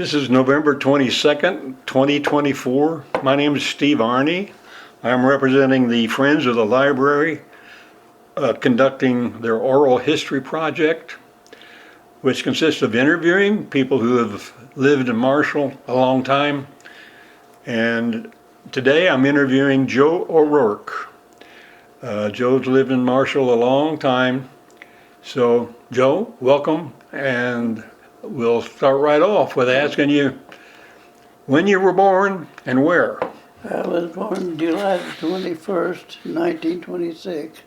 This is November 22nd, 2024. My name is Steve Arney. I'm representing the Friends of the Library conducting their oral history project, which consists of interviewing people who have lived in Marshall a long time. And today I'm interviewing Joe O'Rourke. Joe's lived in Marshall a long time. So Joe, welcome, and we'll start right off with asking you when you were born and where. I was born July the 21st, 1926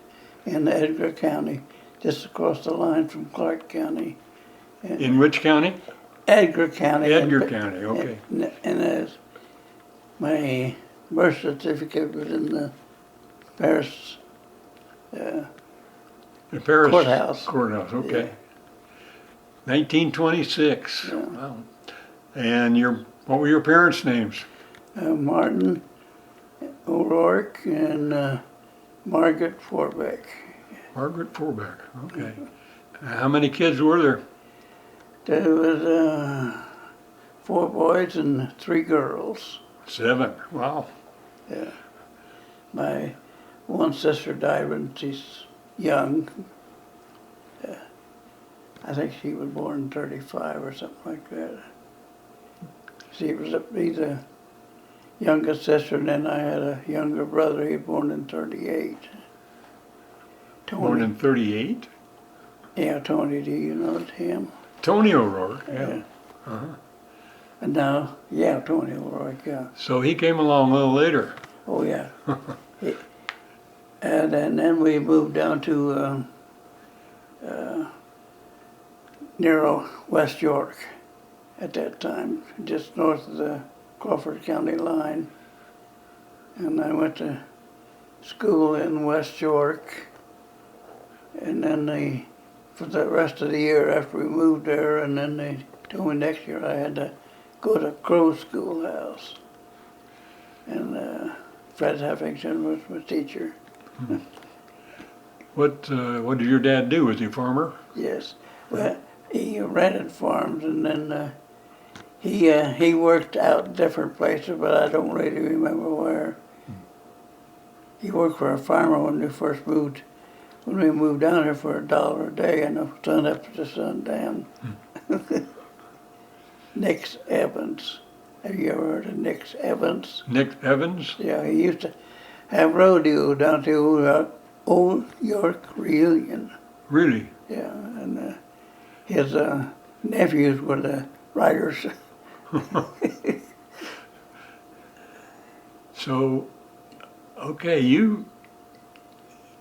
in Edgar County, just across the line from Clark County. In which county? Edgar County. Edgar County, okay. And my birth certificate was in the Paris, courthouse. Courthouse, okay. Yeah. 1926. Yeah. Wow. And what were your parents' names? Martin O'Rourke and Margaret Forbeck. Margaret Forbeck, okay. How many kids were there? There was 4 boys and 3 girls. 7, wow. Yeah. My one sister died when she's young. I think she was born in 35 or something like that. She was the youngest sister, and then I had a younger brother. He was born in 38. Tony. Born in 38? Yeah, Tony, do you know him? Tony O'Rourke, yeah. Uh-huh. And now, yeah, Tony O'Rourke, yeah. So he came along a little later. Oh, yeah. And then we moved down to near West York at that time, just north of the Crawford County line. And I went to school in West York, and then for the rest of the year after we moved there, and then they told me next year I had to go to Crow Schoolhouse. And Fred Huffington was my teacher. Hmm. What did your dad do? Was he a farmer? Yes. Well, he rented farms, and then he worked out different places, but I don't really remember where. He worked for a farmer when we moved down here for $1 a day, and the sun up to the sundown. Nix Evans. Have you ever heard of Nix Evans? Nick Evans? Yeah, he used to have rodeo down to Old York Reunion. Really? Yeah, and his nephews were the riders. So, okay, you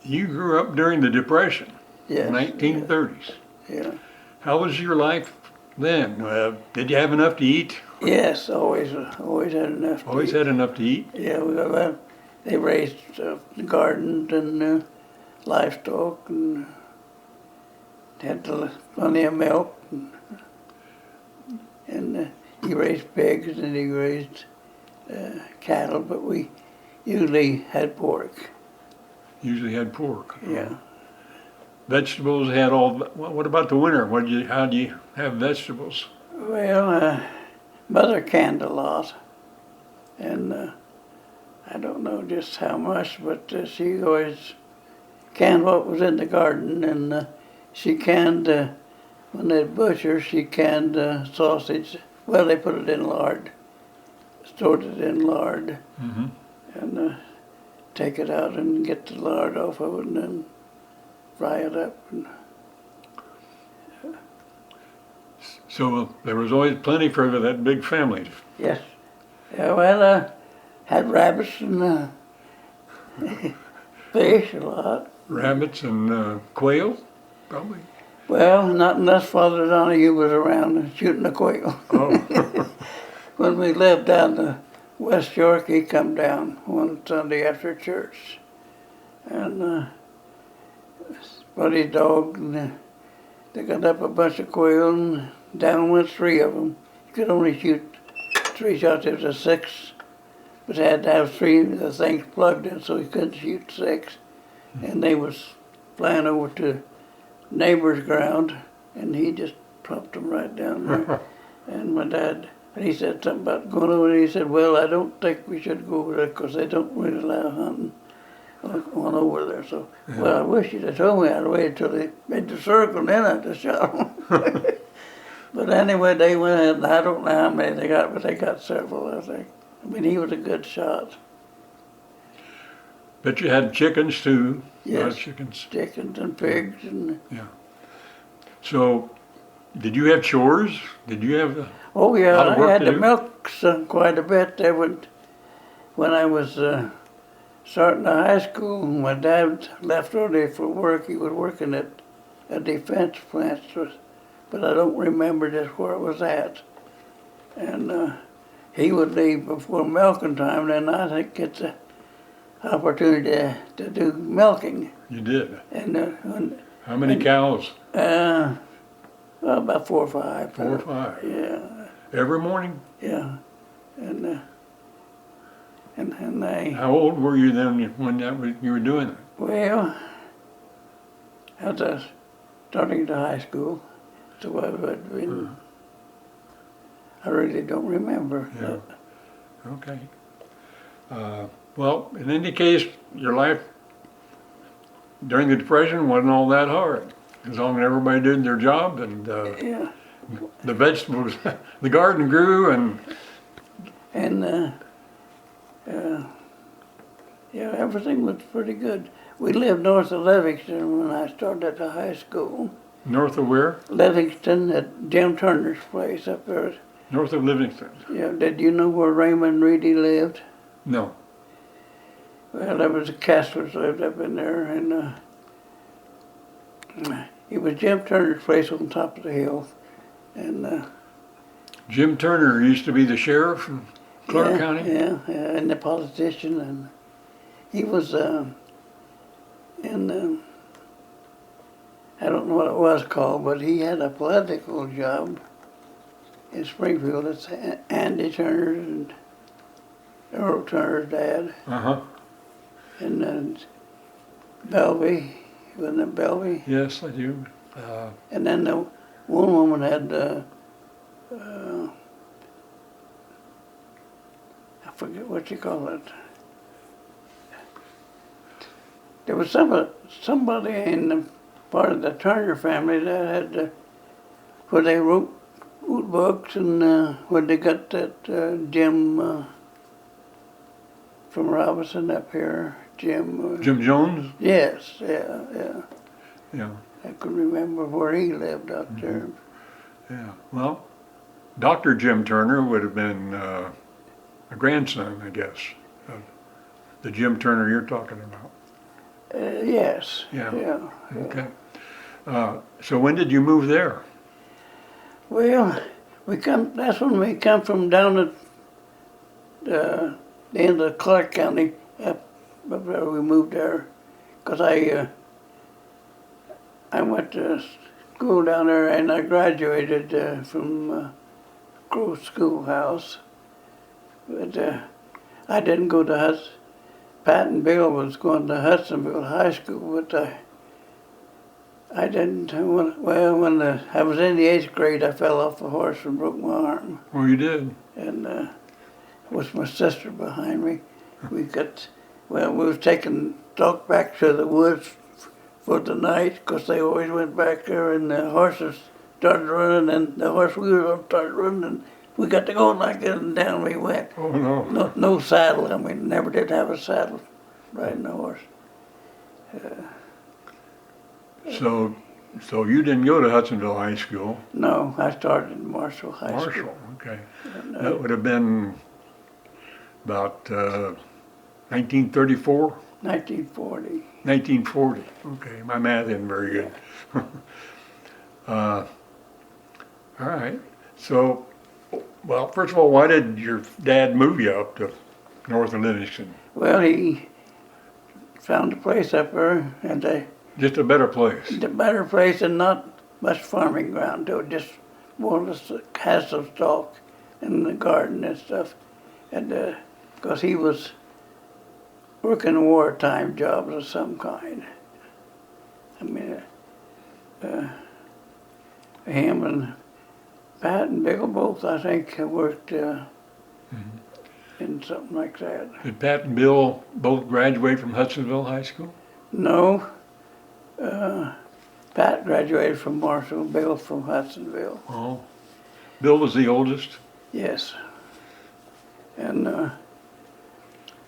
grew up during the Depression, Yes. 1930s. Yeah. How was your life then? Did you have enough to eat? Yes, always had enough. Always had enough to eat? Yeah, they raised gardens and livestock, and had plenty of milk, and he raised pigs and he raised cattle, but we usually had pork. Usually had pork. Yeah. Vegetables had all. What about the winter? How do you have vegetables? Well, Mother canned a lot, and I don't know just how much, but she always canned what was in the garden, and she canned, when they butcher, she canned sausage. Well, they put it in lard, stored it in lard, Mm-hmm. and take it out and get the lard off of it, and then fry it up. And, So there was always plenty for that big family. yes. Yeah, well, had rabbits and fish a lot. Rabbits and quail, probably. Well, not unless Father Donahue was around shooting a quail. Oh. When we lived down to West York, he come down one Sunday after church, and brought his dog, and they got up a bunch of quail, and down went 3 of them. You could only shoot 3 shots. It was a 6, but they had to have 3 of the things plugged in, so he couldn't shoot 6. And they was flying over to neighbor's ground, and he just plumped them right down there. And my dad And he said something about going over there. He said, well, I don't think we should go over there because they don't really allow hunting on over there. So, well, I wish you'd have told me. I'd waited till they made the circle and then I'd have shot them. But anyway, they went ahead, and I don't know how many they got, but they got several, I think. I mean, he was a good shot. But you had chickens too. Yes, Chickens. chickens and pigs and. Yeah. So, did you have chores? Did you have? Oh yeah, lot of work I had to to do? milk quite a bit. There would, when I was starting to high school, my dad left early for work. He was working at a defense plant, but I don't remember just where it was at. And he would leave before milking time, then I think it's an opportunity to do milking. You did. And How many cows? well, about 4 or 5. 4 or 5. Yeah, Every morning. yeah, and they. How old were you then when you were doing it? Well, as I was starting to high school, so I would been. I really don't remember. Yeah. Okay. Well, in any case, your life during the Depression wasn't all that hard, as long as everybody did their job and Yeah, the vegetables, the garden grew, and and yeah, everything was pretty good. We lived north of Livingston when I started at high school. north of where? Livingston at Jim Turner's place up there. North of Livingston. Yeah, did you know where Raymond Reedy lived? No. Well, there was a Kesslers lived up in there, and it was Jim Turner's place on top of the hill, and Jim Turner used to be the sheriff in Clark yeah, County. yeah, and the politician, and he was in I don't know what it was called, but he had a political job in Springfield. It's Andy Turner and Earl Turner's dad, Uh-huh. and then Belvy, wasn't it Belvy? Yes, I do. And then the one woman had, I forget what you call it. There was somebody in the part of the Turner family that had, where they wrote books, and where they got that Jim from Robinson up here, Jim. Jim Jones? Yes, yeah. Yeah. I could remember where he lived out there. Yeah. Well, Dr. Jim Turner would have been a grandson, I guess, of the Jim Turner you're talking about. Yes. Yeah. Yeah. Okay. So when did you move there? Well, that's when we come from down at the end of Clark County up there. We moved there because I went to school down there and I graduated from Grove Schoolhouse. But I didn't go to Hudson. Pat and Bill was going to Hudsonville High School, but I didn't. When I was in the 8th grade, I fell off a horse and broke my arm. Oh, you did? And it was my sister behind me. We was taking stock back to the woods for the night because they always went back there, and the horses started running, and the horse we were on started running, and we got to go like that, and down we went. Oh, no. No saddle, and we never did have a saddle riding a horse. So you didn't go to Hudsonville High School? No, I started in Marshall High School. Marshall, okay. And, That would have been about 1934? 1940. 1940. Okay, my math isn't very good. All right. So, well, first of all, why did your dad move you up to north of Livingston? Well, he found a place up there, and Just a better place. a better place and not much farming ground to it, just more or less has some stock in the garden and stuff. And because he was working wartime jobs of some kind. I mean, him and Pat and Bill both, I think, worked in something like that. Did Pat and Bill both graduate from Hudsonville High School? No, Pat graduated from Marshall, Bill from Hudsonville. Oh. Bill was the oldest? Yes. And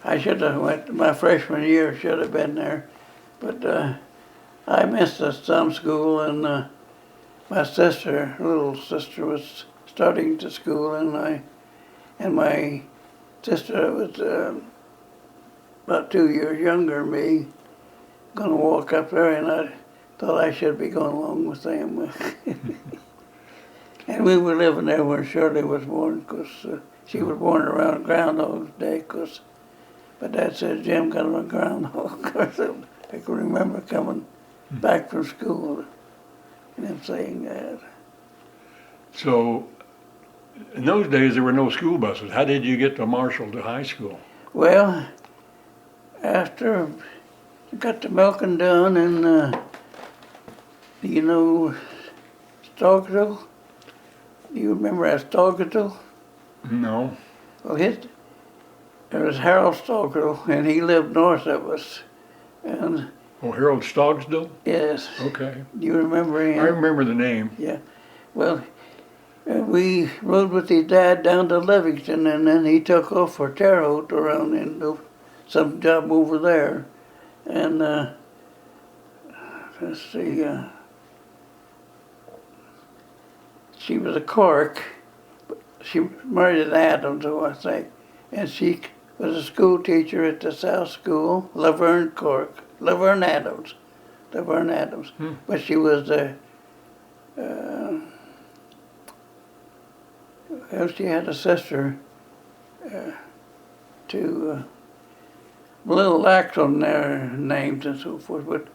I should have went, my freshman year should have been there, but I missed some school, and my sister, little sister, was starting to school, and my sister was about 2 years younger than me, gonna walk up there, and I thought I should be going along with them. And we were living there when Shirley was born, because she was born around Groundhog's Day, because my dad said Jim got him a groundhog. I can remember coming back from school and him saying that. So, in those days, there were no school buses. How did you get to Marshall to high school? Well, after I got the milking done, and do you know Stogdill? Do you remember Stogdill? No. Well, there was Harold Stogdill, and he lived north of us. And Oh, Harold Stogsdill? yes, Okay. do you remember him? I remember the name. Yeah. Well, we rode with his dad down to Livingston, and then he took off for Terre Haute around in some job over there. And let's see, she was a Cork. She married an Adams, I think, and she was a school teacher at the South School, Laverne Cork, Laverne Adams. But she was the well, she had a sister to little Axel there named and so forth. But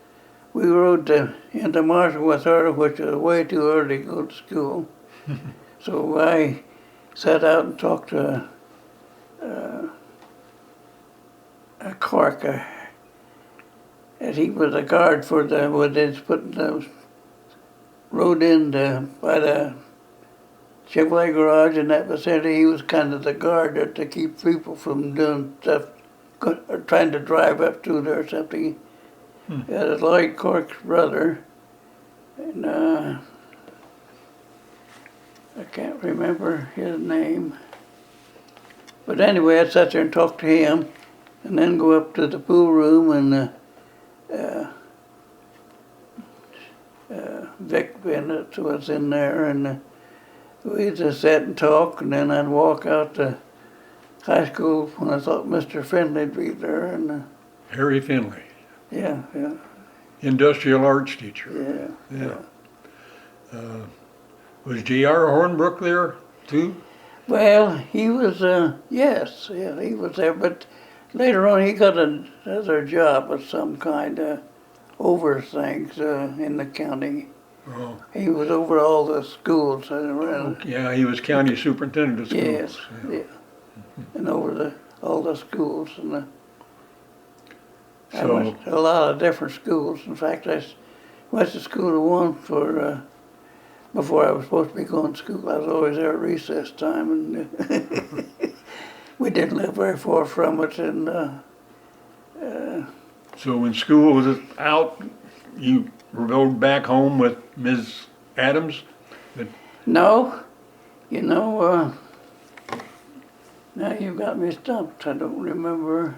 we rode into Marshall with her, which was way too early to go to school. So I sat out and talked to a Cork, and he was a guard for when they put the road in by the Chevrolet garage in that vicinity. He was kind of the guard there to keep people from doing stuff, or trying to drive up through there or something. He had Lloyd Cork's brother, and I can't remember his name. But anyway, I'd sit there and talk to him, and then go up to the pool room, and Vic Bennett was in there, and we just sat and talk, and then I'd walk out to high school when I thought Mr. Finley'd be there, and Harry Finley, yeah, industrial arts teacher. yeah. Was J.R. Hornbrook there too? Well, he was, yes, yeah, he was there, but later on he got another job of some kind, over things in the county. Oh. He was over all the schools around. Yeah, he was county superintendent of schools. Yes, yeah. And over all the schools. And I went to a lot of different schools. In fact, I went to school to one for, before I was supposed to be going to school. I was always there at recess time, and we didn't live very far from it. And So when school was out, you rode back home with Ms. Adams? no, you know, now you've got me stumped. I don't remember.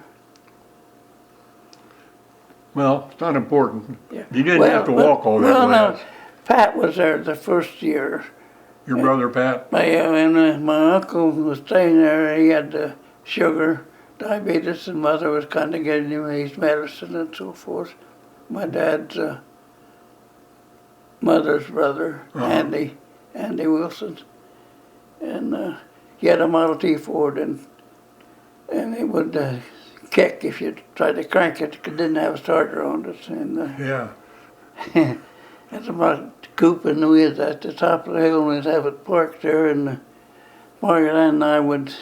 Well, it's not important. Yeah. You didn't have to walk all that way. No, Pat was there the first year. Your brother Pat? And my uncle was staying there. He had sugar, diabetes, and mother was kind of getting him his medicine and so forth. My dad's mother's brother, Andy Wilson, and he had a Model T Ford, and it would kick if you tried to crank it. It didn't have a starter on it, and Yeah. it's about coupe, and we was at the top of the hill, and we'd have it parked there, and Margaret and I would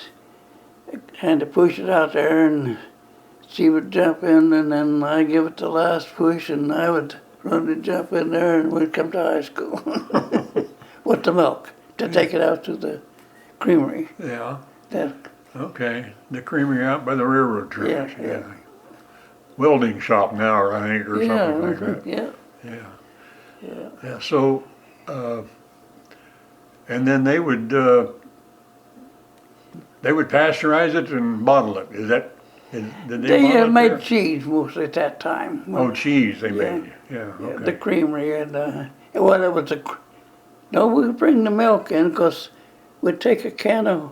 kind of push it out there, and she would jump in, and then I'd give it the last push, and I would run and jump in there, and we'd come to high school with the milk. to take it out to the creamery. Yeah, That, okay. The creamery out by the railroad tracks. yeah. Welding shop now, I think, or Yeah, something like that. yeah, Yeah. yeah. Yeah. So, and then they would pasteurize it and bottle it. Did they bottle They it made there? cheese mostly at that time. Oh, cheese they Yeah. made. Yeah. Yeah, Okay. the creamery well, it was no, we would bring the milk in because we'd take a can of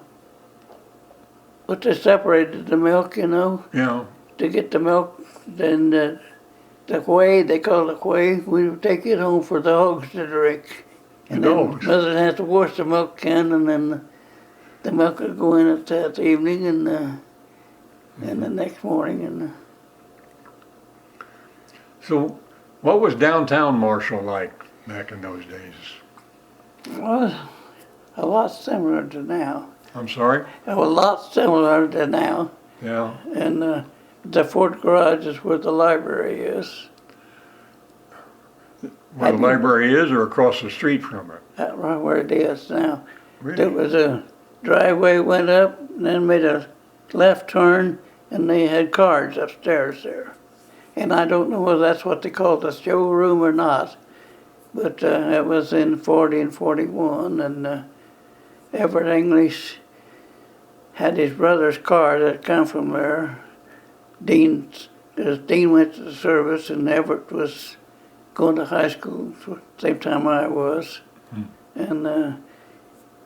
what they separated the milk, Yeah. to get the milk. Then the whey, they call it whey, we would take it home for the hogs to drink. And The then dogs. Mother had to wash the milk can, and then the milk would go in at that evening, and the next morning, and So, what was downtown Marshall like back in those days? well, a lot similar to now. I'm sorry? A lot similar to now. Yeah. And the Ford Garage is where the library is. Where the library is or across the street from it? Right where it is now. Really? There was a driveway went up, and then made a left turn, and they had cars upstairs there. And I don't know whether that's what they call the showroom or not, but it was in 40 and 41, and Everett English had his brother's car that come from there. Dean went to the service, and Everett was going to high school at the same time I was. And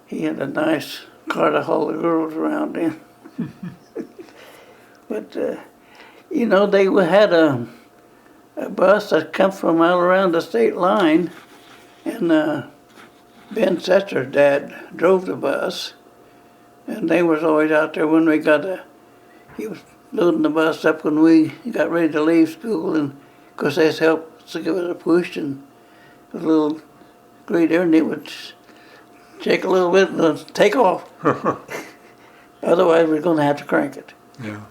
he had a nice car to haul the girls around in. But, they had a bus that come from out around the state line, and Ben Setzer's dad drove the bus, and they was always out there when he was loading the bus up when we got ready to leave school, and of course they helped to give it a push, and a little grader, and it would shake a little bit and take off. Otherwise, we're going to have to crank it. Yeah.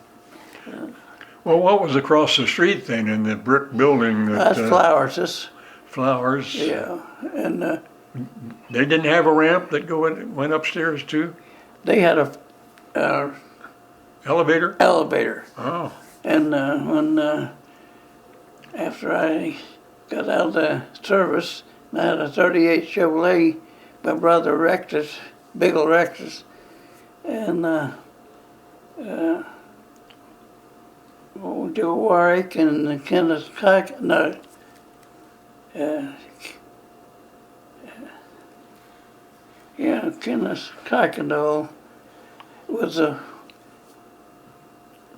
Well, what was across the street then in the brick building? That's Flowers'. Flowers. Yeah, and They didn't have a ramp that went upstairs too? they had a Elevator? elevator. Oh. And when after I got out of the service, I had a '38 Chevrolet. My brother wrecked it, Biggle wrecked it, and Joe Warwick and Kenneth Kenneth Kuykendall was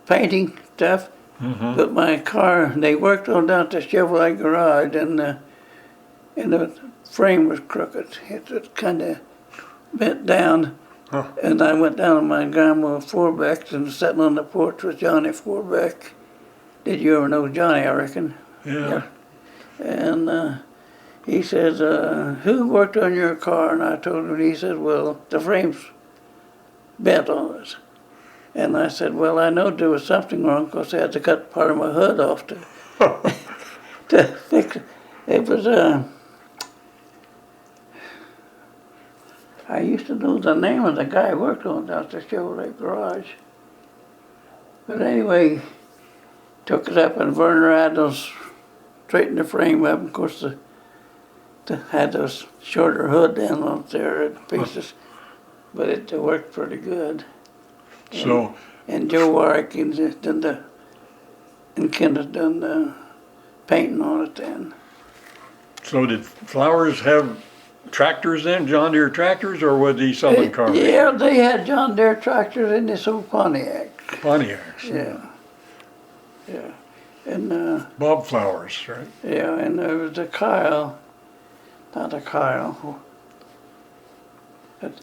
painting stuff. Mm-hmm. But my car, they worked on down at the Chevrolet garage, and the frame was crooked. It was kind of bent down. Huh. And I went down to my grandma Forbeck's and sitting on the porch with Johnny Forbeck. Did you ever know Johnny, I reckon? Yeah. And he says, who worked on your car? And I told him, and he said, well, the frame's bent on it. And I said, well, I know there was something wrong because I had to cut part of my hood off to fix it. It was, I used to know the name of the guy who worked on down at the Chevrolet garage. But anyway, took it up, and Werner Adams straightened the frame up. Of course, had those shorter hood down on there in pieces, but it worked pretty good. So, And Joe Warwick and Kenneth done the painting on it then. so did Flowers have tractors then, John Deere tractors, or was he selling cars? Yeah, they had John Deere tractors and they sold Pontiacs. Pontiacs. Yeah. And Bob Flowers, right? yeah, and there was a Kyle, not a Kyle. But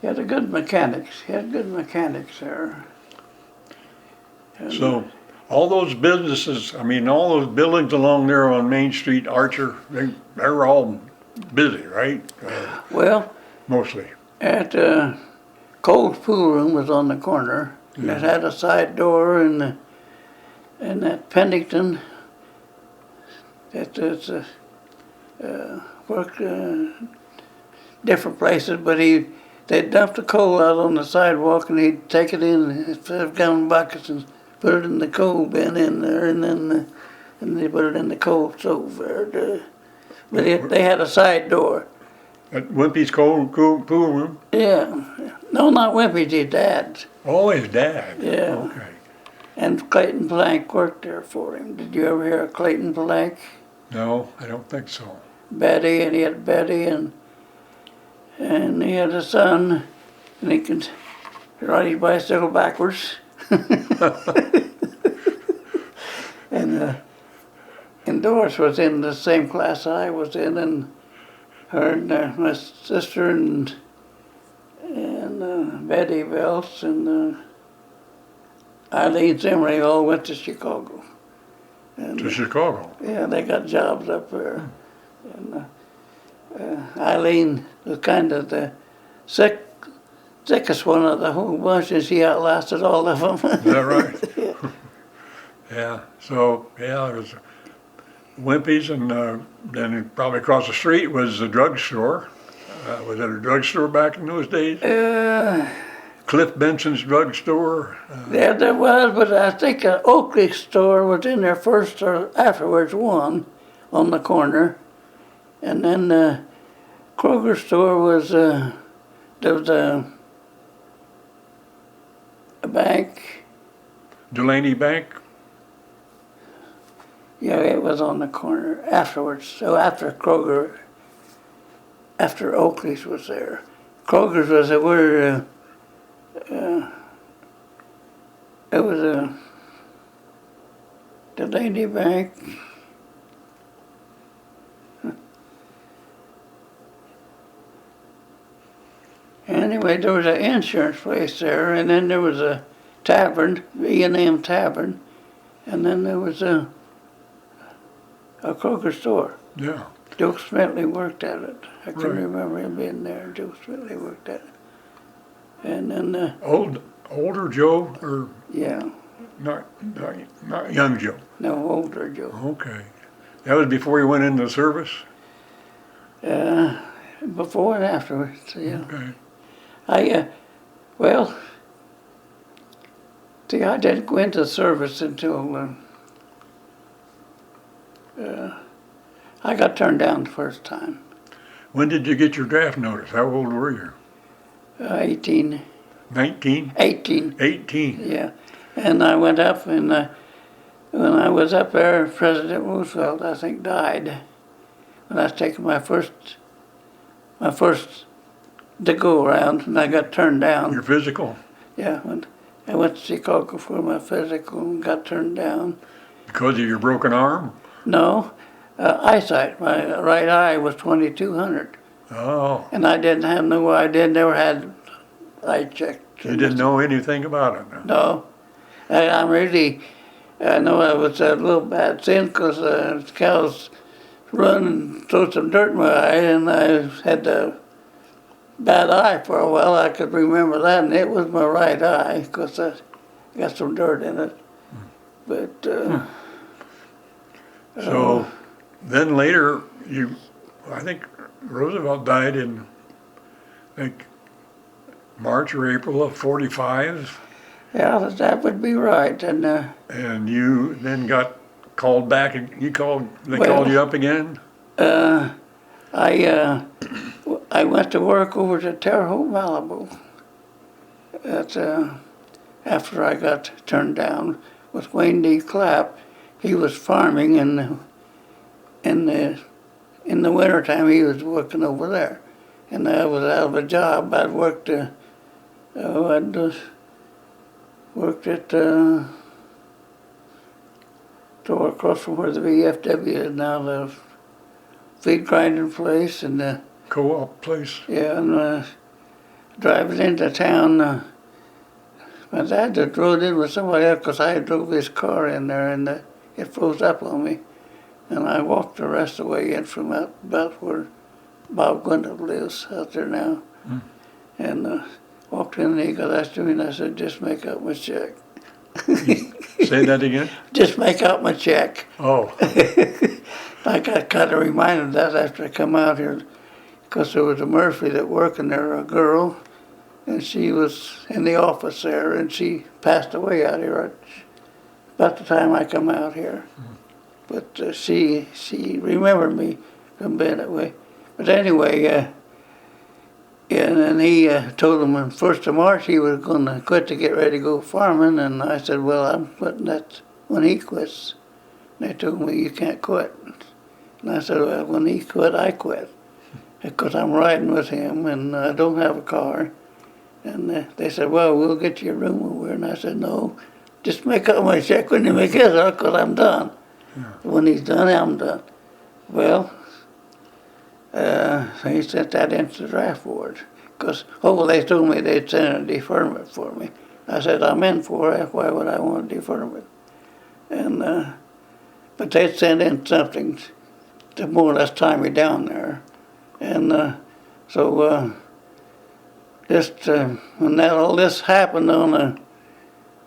he had a good mechanics. He had good mechanics there. And, So, all those businesses, all those buildings along there on Main Street, Archer, they're all busy, right? well, Mostly. at Cole's pool room was on the corner. And it had a side door, and at Pennington, that worked different places, but they'd dump the coal out on the sidewalk and he'd take it in instead of gallon buckets and put it in the coal bin in there, and then and they put it in the coal stove there. But they had a side door. At Wimpy's pool room? Yeah. No, not Wimpy's, his dad's. Oh, his dad. Yeah. Okay. And Clayton Plank worked there for him. Did you ever hear of Clayton Plank? No, I don't think so. Betty, and he had Betty, and he had a son, and he could ride his bicycle backwards. And Doris was in the same class I was in, and her and my sister and Betty Belts and Eileen Zimmery all went to Chicago. And, To Chicago? yeah, they got jobs up there. And Eileen was kind of the sickest one of the whole bunch, and she outlasted all of them. Is that right? Yeah. Yeah. So, yeah, there was Wimpy's, and then probably across the street was the drugstore. Was it a drugstore back in those days? Cliff Benson's drugstore. Yeah, there was, but I think an Oakley store was in there first or afterwards, one on the corner. And then the Kroger store was, there was a bank. Delaney Bank. Yeah, it was on the corner afterwards. So after Kroger, after Oakley's was there. Kroger's was where it was a Delaney Bank. Anyway, there was an insurance place there, and then there was a tavern, E&M Tavern, and then there was a Kroger store. Yeah. Joe Smitley worked at it. I can Right. remember him being there. Joe Smitley worked at it. And then, Older Joe, or yeah, not young Joe? no, older Joe. Okay. That was before you went into the service? Before and afterwards, yeah. Okay. Well, see, I didn't go into service until I got turned down the first time. When did you get your draft notice? How old were you? 18. 19? 18, 18. yeah. And I went up, and when I was up there, President Roosevelt, I think, died. When I was taking my first to go around, and I got turned down. Your physical? Yeah, I went to Chicago for my physical and got turned down. Because of your broken arm? No, eyesight. My right eye was 2200, Oh. and I didn't have no idea. Never had eye checked. You didn't know anything about it? No, I'm really. I know I was a little bad sin because cows run and throw some dirt in my eye, and I had a bad eye for a while. I could remember that, and it was my right eye because I got some dirt in it. But So then later, I think Roosevelt died in, I think, March or April of 45. yeah, that would be right. And you then got called back, and they called you up again? I went to work over to Terre Haute, Malibu. That's after I got turned down with Wayne D. Clapp. He was farming, and in the wintertime he was working over there. And I was out of a job. I'd worked at store across from where the VFW is now, the feed grinding place, and Co-op place? yeah, and driving into town. My dad just rode in with somebody else because I drove his car in there, and it froze up on me. And I walked the rest of the way in from about where Bob Gwendolyn lives out there now. Mm. And walked in, and he got after me, and I said, "Just make out my check." Say that again? Just make out my check. Oh. I got kind of reminded of that after I come out here. because there was a Murphy that working there, a girl, and she was in the office there, and she passed away out here about the time I come out here. But she remembered me from being that way. But anyway, and he told him on 1st of March he was going to quit to get ready to go farming, and I said, well, I'm quitting that when he quits. And they told me, you can't quit. And I said, well, when he quit, I quit. Because I'm riding with him, and I don't have a car. And they said, well, we'll get you a room over here. And I said, no, just make out my check when you make his out, because I'm done. Yeah. When he's done, I'm done. Well, he sent that into the draft board. Because, they told me they'd send a deferment for me. I said, I'm in for it. Why would I want a deferment? And, but they'd send in something to more or less tie me down there. And just when all this happened on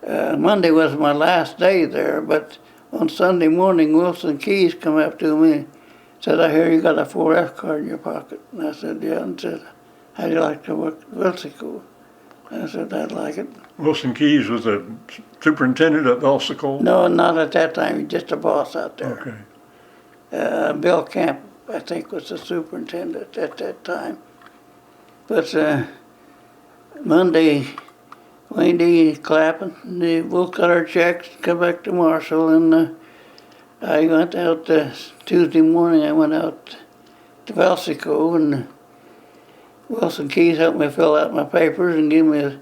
Monday was my last day there, but on Sunday morning, Wilson Keys come up to me and said, I hear you got a 4F card in your pocket. And I said, yeah. And said, how'd you like to work at Vilsico? I said, I'd like it. Wilson Keys was the superintendent at Vilsico? No, not at that time. He was just a boss out there. Okay. Bill Camp, I think, was the superintendent at that time. But Monday, Wendy clapping, we'll cut our checks, come back to Marshall, and I went out Tuesday morning. I went out to Vilsico, and Wilson Keys helped me fill out my papers and give me a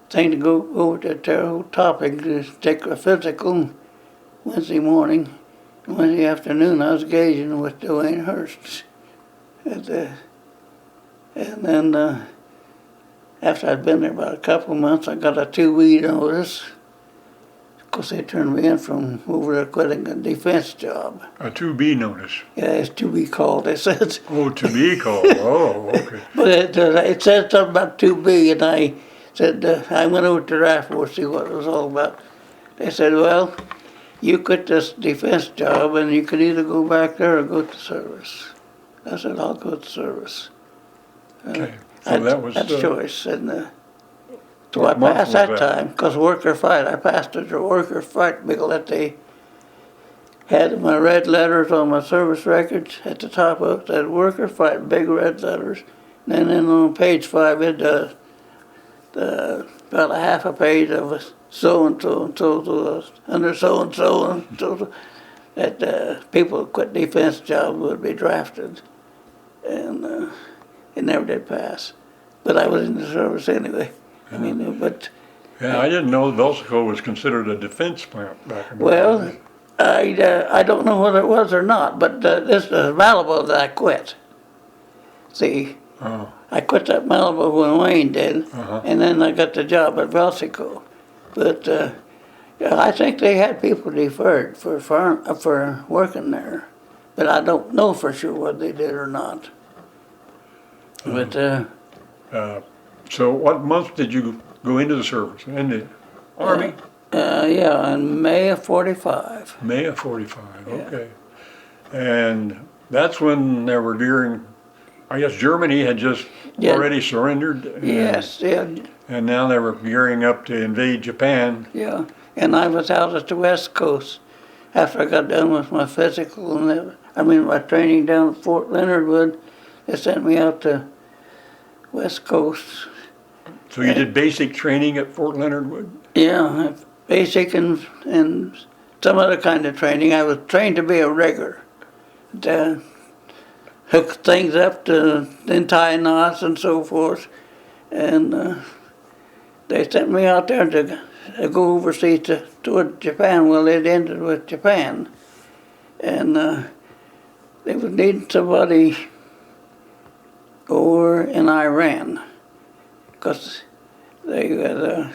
thing to go over to Terre Topic to take a physical Wednesday morning. Wednesday afternoon, I was gauging with Dwayne Hurst. And then after I'd been there about a couple of months, I got a 2-week notice. Of course, they turned me in from over there quitting a defense job. A 2B notice? Yeah, it's to be called, they said. Oh, to be called. Oh, okay. But it said something about 2B, and I said, I went over to RAFO to see what it was all about. They said, well, you quit this defense job, and you could either go back there or go to service. I said, I'll go to service. Okay. So that was that's choice. And so what I month passed was that time, because worker fight. I passed the worker fight bill that they had my red letters on my service records at the top of it. That worker fight, big red letters. And then on page 5, it does about a half a page of so and so under so and so that people who quit defense jobs would be drafted, and it never did pass. But I was in the service anyway. Yeah. I mean, but I didn't know Vilsico was considered a defense plant back in the well, I don't know whether it was or not, but this is Malibu that I quit. See. Oh. I quit that Malibu when Wayne did, and then I got the job at Vilsico. But I think they had people deferred for working there, but I don't know for sure whether they did or not. But so what month did you go into the service? In the Army? Yeah, in May of '45. May of '45. Yeah. Okay. And that's when they were during. I guess Germany had just already surrendered. Yes, yeah. And now they were gearing up to invade Japan. Yeah, and I was out at the West Coast after I got done with my physical and my training down at Fort Leonard Wood. They sent me out to West Coast. So you did basic training at Fort Leonard Wood? Yeah, basic and some other kind of training. I was trained to be a rigger. To hook things up to then tie knots and so forth. And they sent me out there to go overseas toward Japan. Well, it ended with Japan. And they was needing somebody over in Iran, because they'd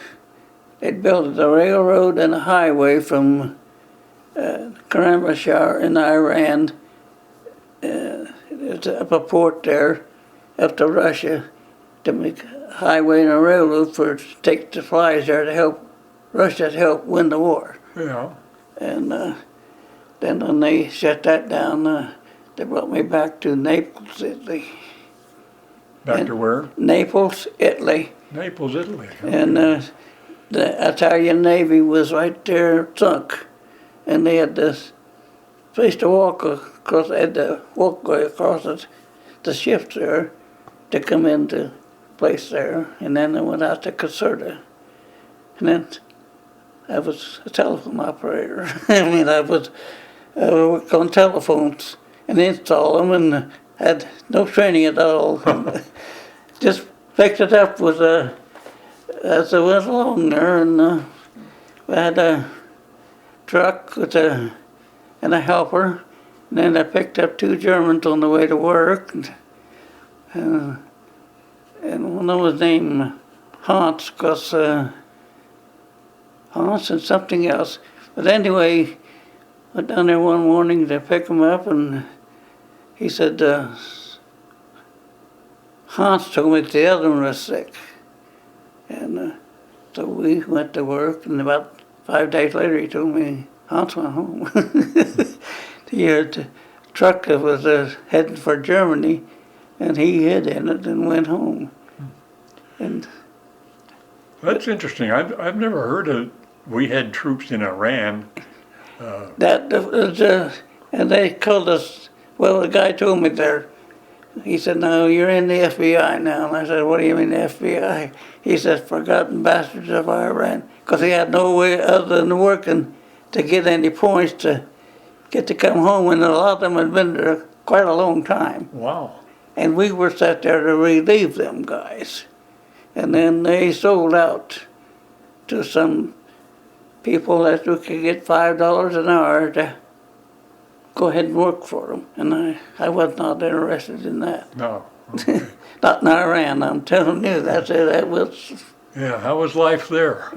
built a railroad and a highway from Karamashar in Iran up a port there, up to Russia, to make a highway and a railroad to take supplies there to help Russia to help win the war. Yeah. And then when they shut that down, they brought me back to Naples, Italy. Back to where? Naples, Italy. Naples, Italy. And the Italian Navy was right there sunk. And they had this place to walk across, they had to walkway across the ships there to come into place there. And then they went out to Caserta. And then I was a telephone operator. I mean, I worked on telephones and installed them and had no training at all. Just picked it up with as I went along there, and we had a truck with and a helper. And then I picked up 2 Germans on the way to work, and one of them was named Hans, because Hans and something else. But anyway, went down there one morning to pick him up, and he said, Hans told me that the other one was sick. And so we went to work, and about 5 days later he told me Hans went home. The truck that was heading for Germany, and he hid in it and went home. And that's interesting. I've never heard of we had troops in Iran. that was, and they called us. Well, the guy told me there. He said, "No, you're in the FBI now." And I said, "What do you mean the FBI?" He said, "Forgotten bastards of Iran," because he had no way other than working to get any points to get to come home, and a lot of them had been there quite a long time. Wow. And we were set there to relieve them guys. And then they sold out to some people that we could get $5 an hour to go ahead and work for them. And I was not interested in that. No. Okay. Not in Iran, I'm telling you. That was. Yeah, how was life there?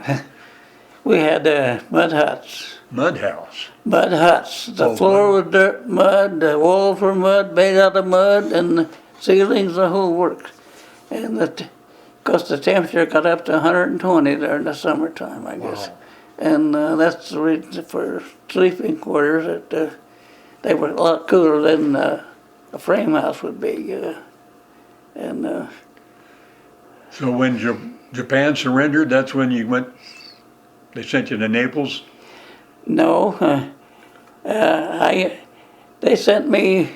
We had mud huts. Mud house. Mud huts. The Oh, floor wow. was dirt mud, the walls were mud, made out of mud, and the ceilings, the whole works. And because the temperature got up to 120 there in the summertime, I guess. Wow. And that's the reason for sleeping quarters, that they were a lot cooler than a frame house would be. So when Japan surrendered, that's when you went, they sent you to Naples? No, they sent me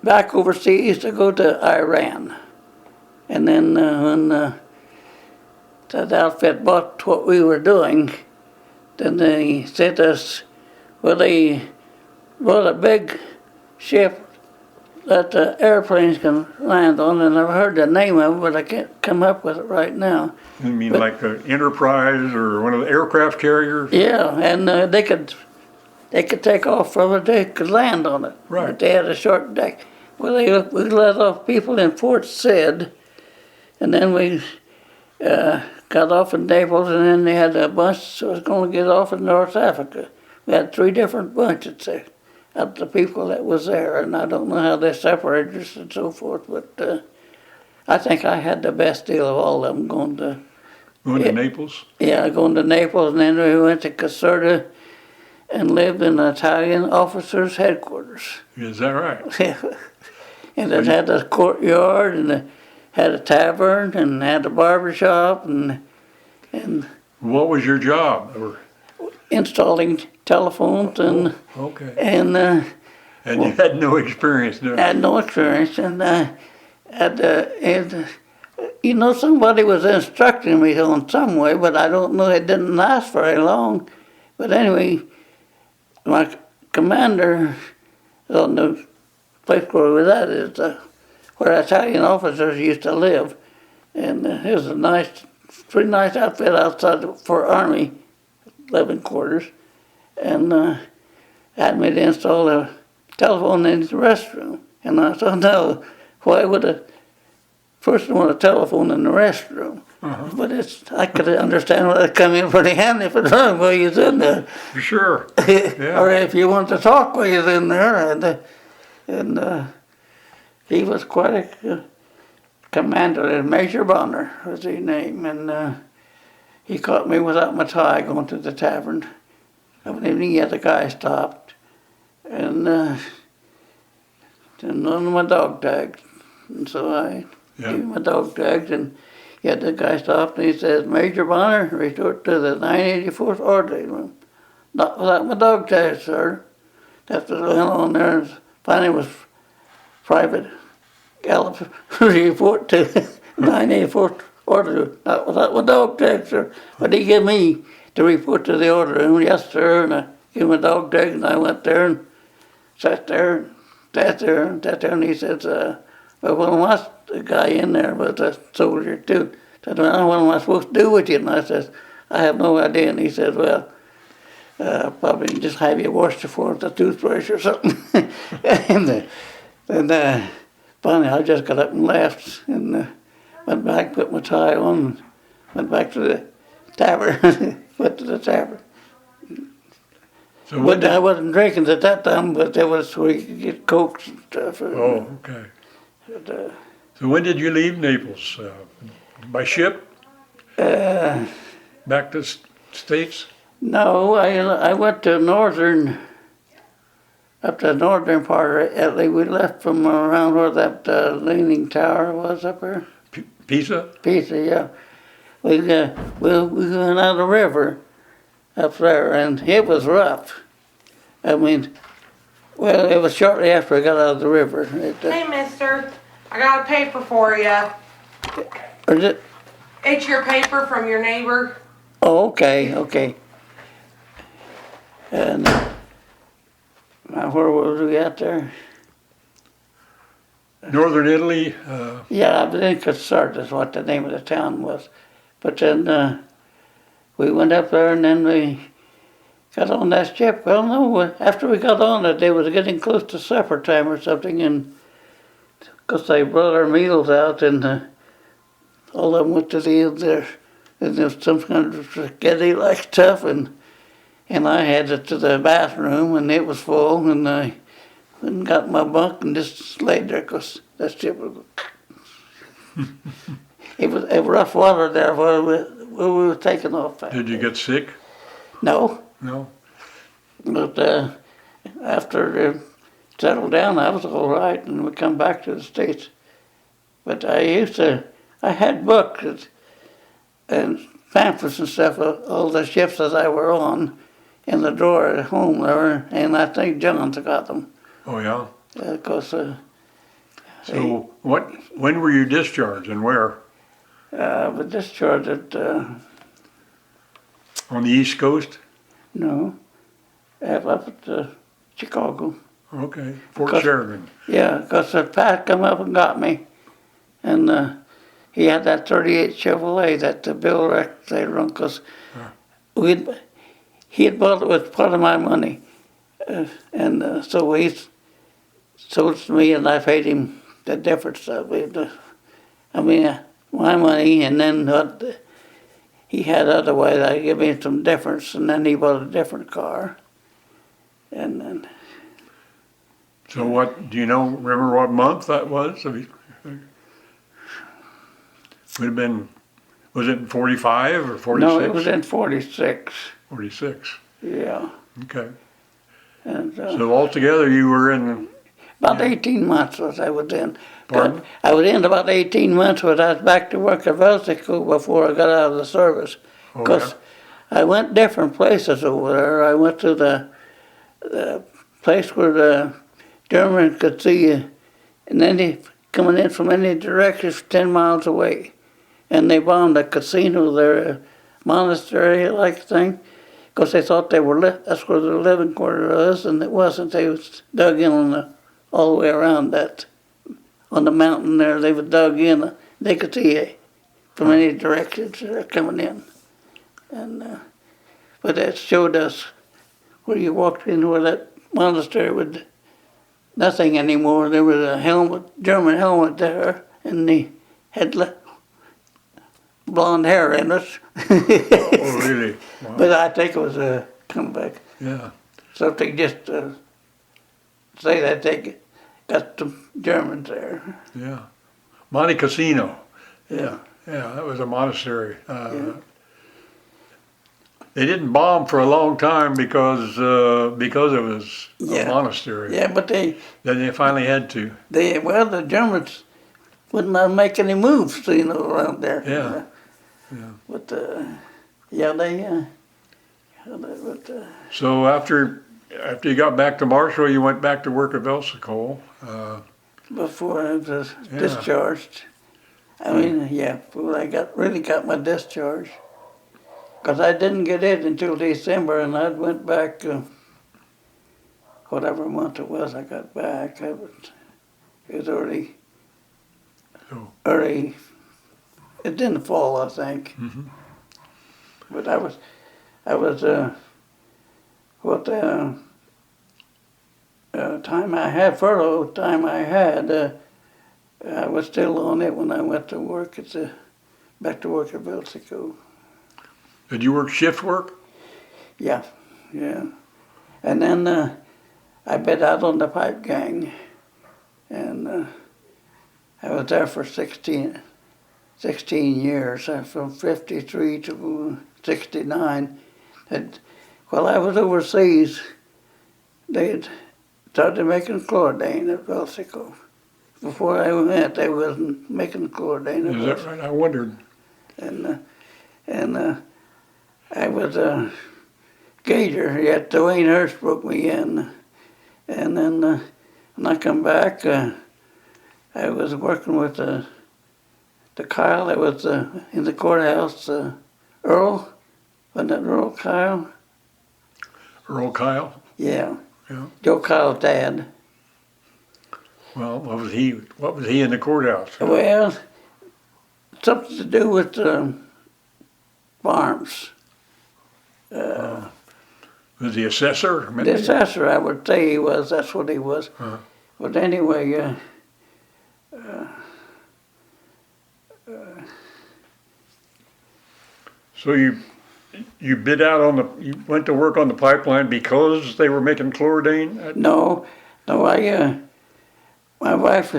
back overseas to go to Iran. And then when that outfit bought what we were doing, then they sent us, well, they brought a big ship that airplanes can land on, and I've heard the name of it, but I can't come up with it right now. You mean But- like an Enterprise or one of the aircraft carriers? Yeah, and they could take off from it, they could land on it. Right. But they had a short deck. Well, we let off people in Port Said, and then we got off in Naples, and then they had a bunch that was going to get off in North Africa. We had 3 different bunches there of the people that was there, and I don't know how they separated us and so forth, but I think I had the best deal of all of them going to. Going Yeah. to Naples? Yeah, going to Naples, and then we went to Caserta and lived in the Italian officers' headquarters. Is that right? And it had a courtyard, and it had a tavern, and had a barber shop, and What was your job? installing telephones, and Okay. and And you had no experience doing I it? had no experience, and you know, somebody was instructing me on some way, but I don't know, it didn't last very long. But anyway, my commander on the place where we was at is where Italian officers used to live. And it was a pretty nice outfit outside for Army living quarters. And had me to install a telephone in the restroom. And I thought, no, why would a person want a telephone in the restroom? Uh-huh. But I could understand why it come in pretty handy for time while you're in there. Sure. Or if you want to talk while you're in there. And he was quite a commander. Major Bonner was his name. And he caught me without my tie going to the tavern. One evening, yet the guy stopped. And none of my dog tags. And so I Yeah. Give him a dog tag, and yet the guy stopped and he says, Major Bonner, report to the 984th orderly room. Not without my dog tag, sir. That's what went on there. And finally was Private Gallup report to the 984th orderly room. Not without my dog tag, sir. But he gave me to report to the orderly room, yes, sir, and I gave him a dog tag, and I went there and sat there, and he says, well, what am I, the guy in there was a soldier too. Said, well, what am I supposed to do with you? And I says, I have no idea. And he says, well, probably just have you wash your floor with a toothbrush or something. and finally I just got up and left and went back, put my tie on, and went back to the tavern, went to the tavern. So when But I wasn't drinking at that time, but there was where you could get cokes and stuff. Oh, okay. But, So when did you leave Naples? By ship? Back to States? no, I went to up to the northern part of Italy. We left from around where that leaning tower was up there. Pisa? Pisa, yeah. We went out the river up there, and it was rough. I mean, well, it was shortly after I got out of the river. Hey, mister, I got a paper for you. Or is it? It's your paper from your neighbor. Oh, okay. And where was we at there? Northern Italy? Yeah, I think Cassart is what the name of the town was. But then we went up there, and then we got on that ship. Well, no, after we got on it, they was getting close to supper time or something, and because they brought our meals out, and all of them went to the end there, and there was some kind of spaghetti-like stuff, and I had it to the bathroom, and it was full, and I went and got my bunk and just laid there, because that ship was... It was rough water there where we were taking off. Did you get sick? No. No. But after it settled down, I was all right, and we come back to the States. But I had books and pamphlets and stuff of all the ships that I were on in the drawer at home there, and I think John's got them. Oh, yeah? Because So when were you discharged and where? but discharged at, On the East Coast? no, up at Chicago. Okay. Fort Sheridan. Yeah, because Pat come up and got me, and he had that '38 Chevrolet that Bill wrecked later on, because he had bought it with part of my money, and so he sold it to me, and I paid him the difference of it. My money, and then what he had otherwise, I gave him some difference, and then he bought a different car, and then. So remember what month that was? Would have been, was it in 45 or 46? No, it was in 46. 46. Yeah. Okay. And So altogether you were in... about 18 months was I was in. Pardon? I was in about 18 months, but I was back to work at Velsico before I got out of the service. Because I went different places over there. I went to the place where the Germans could see you, and then coming in from any direction 10 miles away. And they bombed a casino there, a monastery-like thing, because they thought that's where the living quarter was, and it wasn't. They was dug in all the way around that. On the mountain there, they were dug in. They could see you from any directions they're coming in. And but that showed us where you walked in where that monastery would nothing anymore. There was a German helmet there, and he had blonde hair in it. Oh, really? Wow. But I think it was a comeback. Yeah. Something just to say that they got some Germans there. Yeah. Monte Cassino. Yeah. Yeah, that was a monastery. They didn't bomb for a long time because it was a monastery. Yeah, but Then they finally had to. the Germans would not make any moves, around there. Yeah. Yeah. But, yeah, but, So after you got back to Marshall, you went back to work at Velsicol. before I was Yeah. discharged. I mean, yeah, before I really got my discharge. Because I didn't get it until December, and I went back, whatever month it was I got back. It was early, Oh. it's in the fall, I think. Mhm. But time I had, furlough time I had, I was still on it when I went to work back to work at Velsicol. Did you work shift work? Yeah, yeah. And then I bid out on the pipe gang, and I was there for 16 years, from 53 to 69. And while I was overseas, they started making chlordane at Velsicol. Before I went, they wasn't making chlordane at Is that right? I wondered. And I was a gator, yet Dwayne Hurst broke me in. And then when I come back, I was working with the Kyle that was in the courthouse, Earl. Wasn't that Earl Kyle? Earl Kyle? Yeah. Yeah. Joe Kyle's dad. Well, what was he in the courthouse? Well, something to do with farms. Was he assessor? The assessor, I would say he was. That's what he was. Uh-huh. But anyway, So you bid out you went to work on the pipeline because they were making chlordane? no, my wife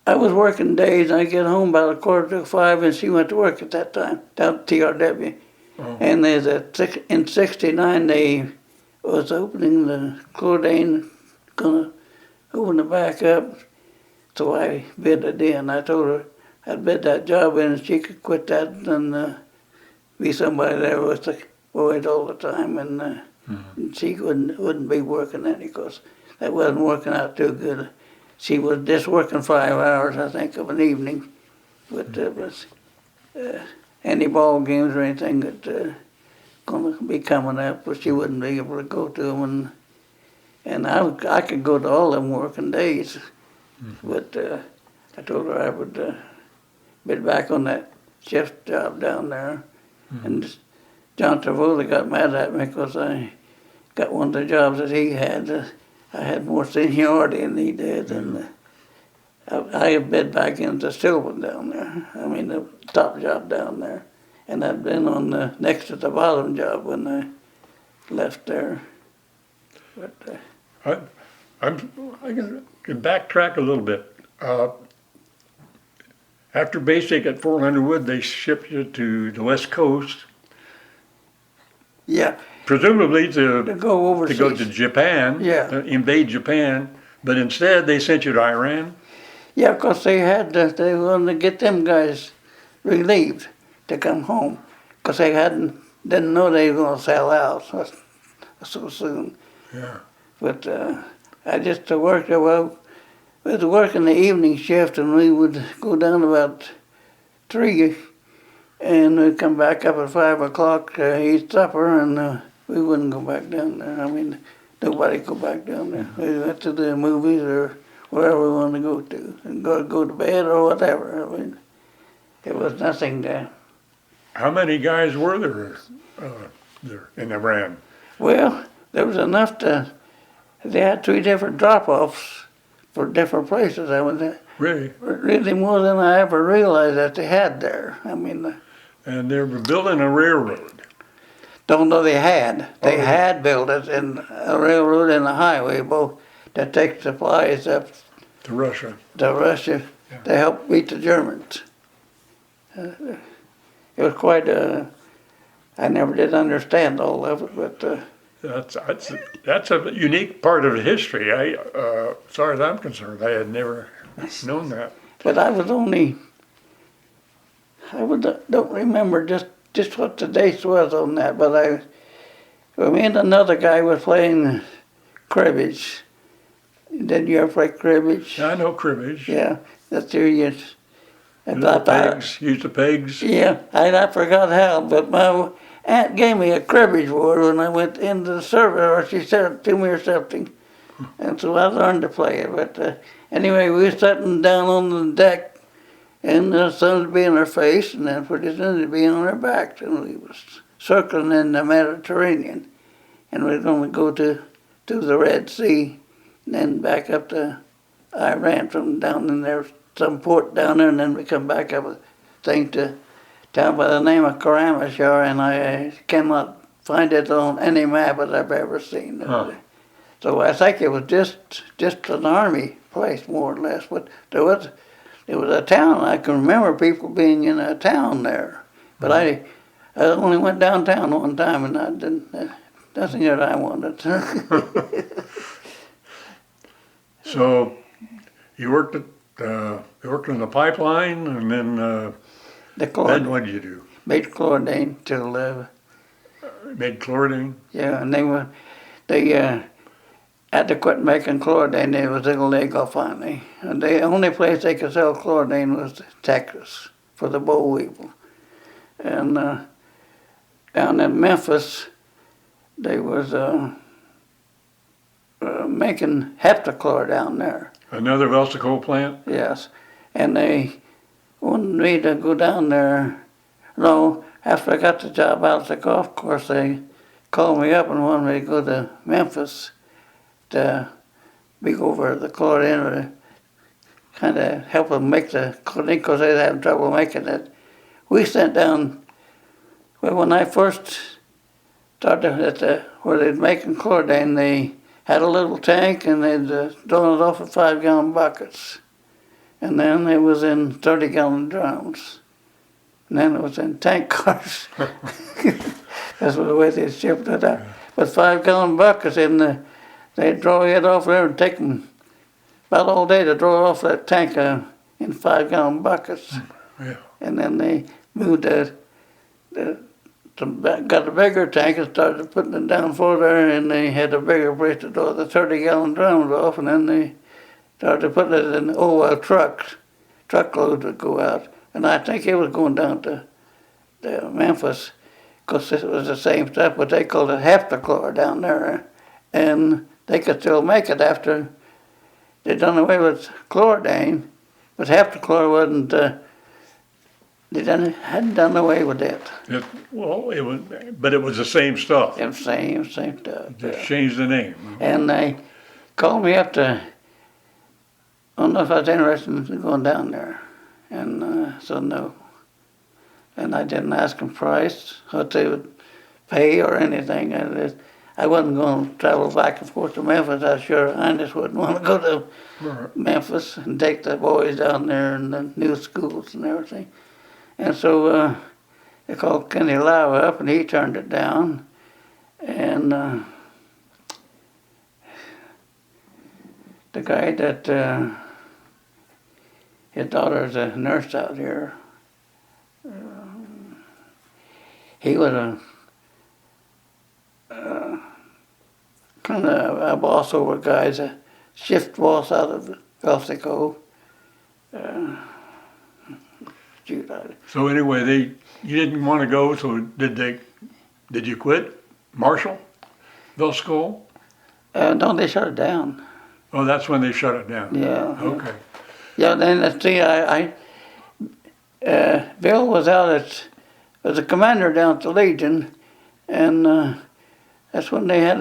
I was working days, and I get home about 4:45, and she went to work at that time, down at TRW. Oh. And in 69, they was opening the chlordane, gonna open it back up. So I bid it in. I told her I'd bid that job in, and she could quit that and be somebody there with the boys all the time, and she wouldn't be working any, because that wasn't working out too good. She was just working 5 hours, I think, of an evening, but it was any ball games or anything that going to be coming up, but she wouldn't be able to go to them, and I could go to all them working days, but I told her I would be back on that shift job down there, and John Travola got mad at me because I got one of the jobs that he had. I had more seniority than he did, and I had bid back into Stillman down there. I mean, the top job down there. And I'd been on the next to the bottom job when I left there. But I can backtrack a little bit. After basic at Fort Leonard Wood, they shipped you to the West Coast, yeah, presumably to go overseas. to Japan, Yeah. Invade Japan, but instead they sent you to Iran. Yeah, because they wanted to get them guys relieved to come home, because they didn't know they were going to sell out so soon. Yeah. But I just worked, well, we was working the evening shift, and we would go down about 3, and we'd come back up at 5 o'clock to eat supper, and we wouldn't go back down there. I mean, nobody go back down there. We went to the movies or wherever we wanted to go to, and go to bed or whatever. I mean, it was nothing there. How many guys were there in Iran? Well, there was enough they had 3 different drop-offs for different places. I was really more than I ever realized that they had there. I mean, And they were building a railroad. don't know they had. They had built it, in a railroad and a highway, both that take supplies up To Russia. to Russia Yeah. to help beat the Germans. It was quite I never did understand all of it, but That's a unique part of history. As far as I'm concerned, I had never known that. But I was only, don't remember just what the dates was on that, but me and another guy was playing cribbage. Did you ever play cribbage? I know cribbage. Yeah, that's where you. Use the pegs. Yeah, I forgot how, but my aunt gave me a cribbage board when I went into the service, or she said it to me or something, and so I learned to play it. But anyway, we were sitting down on the deck, and the sun would be in our face, and then pretty soon it'd be on our backs, and we was circling in the Mediterranean, and we were going to go to the Red Sea, and then back up to Iran from down in there, some port down there, and then we come back up a thing to town by the name of Karamashar, and I cannot find it on any map that I've ever seen. Huh. So I think it was just an army place, more or less. But it was a town. I can remember people being in a town there. But I only went downtown one time, and I didn't. Nothing that I wanted. So you worked in the pipeline, and then then what did you do? Made chlordane till Made chlordane. yeah, and they had to quit making chlordane. It was illegal finally. And the only place they could sell chlordane was Texas for the boll weevil. And down in Memphis, they was making heptachlor down there. Another Velsico plant. Yes, and they wanted me to go down there. No, after I got the job out at the golf course, they called me up and wanted me to go to Memphis to be over the chlorine, to kind of help them make the chlorine because they were having trouble making it. We sent down, well, when I first started where they'd making chlorine, they had a little tank and they'd drawn it off in 5-gallon buckets. And then it was in 30-gallon drums. And then it was in tank cars. That's the way they shipped it out. But 5-gallon buckets, and they'd draw it off there and take them about all day to draw off that tank in 5-gallon buckets. Yeah. And then they moved got a bigger tank and started putting it down further, and they had a bigger place to draw the 30-gallon drums off, and then they started putting it in truckloads would go out. And I think it was going down to Memphis, because it was the same stuff, but they called it heptachlor down there. And they could still make it after they'd done away with chlordane, but heptachlor wasn't, hadn't done away with it. But it was the same stuff. It was same stuff. Just changed the name. And they called me up to, I don't know if I was interested in going down there. And so no. And I didn't ask them price, what they would pay or anything. I wasn't going to travel back and forth to Memphis. I sure Highness wouldn't want to go to Memphis and take the boys down there and the new schools and everything. And so they called Kenny Lau up, and he turned it down. And the guy that his daughter's a nurse out here, he was kind of a boss over guys, a shift boss out of Velsico. So anyway, you didn't want to go, so did you quit Marshall, Velsico? No, they shut it down. Oh, that's when they shut it down. Yeah. Okay. Yeah, then see, Bill was out as a commander down at the Legion, and that's when they had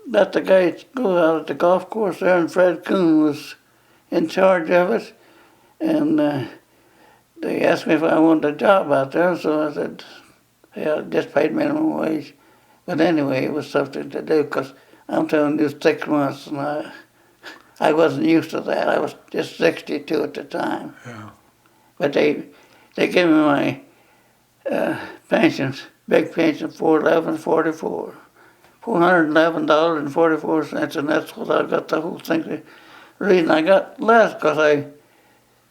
let the guys go out at the golf course there, and Fred Kuhn was in charge of it, and they asked me if I wanted a job out there, so I said, yeah, just paid minimum wage. But anyway, it was something to do, because I'm telling you, 6 months, and I wasn't used to that. I was just 62 at the time. Yeah. But they gave me my pensions, big pension, $411.44. $411.44, and that's what I got the whole thing. The reason I got less because I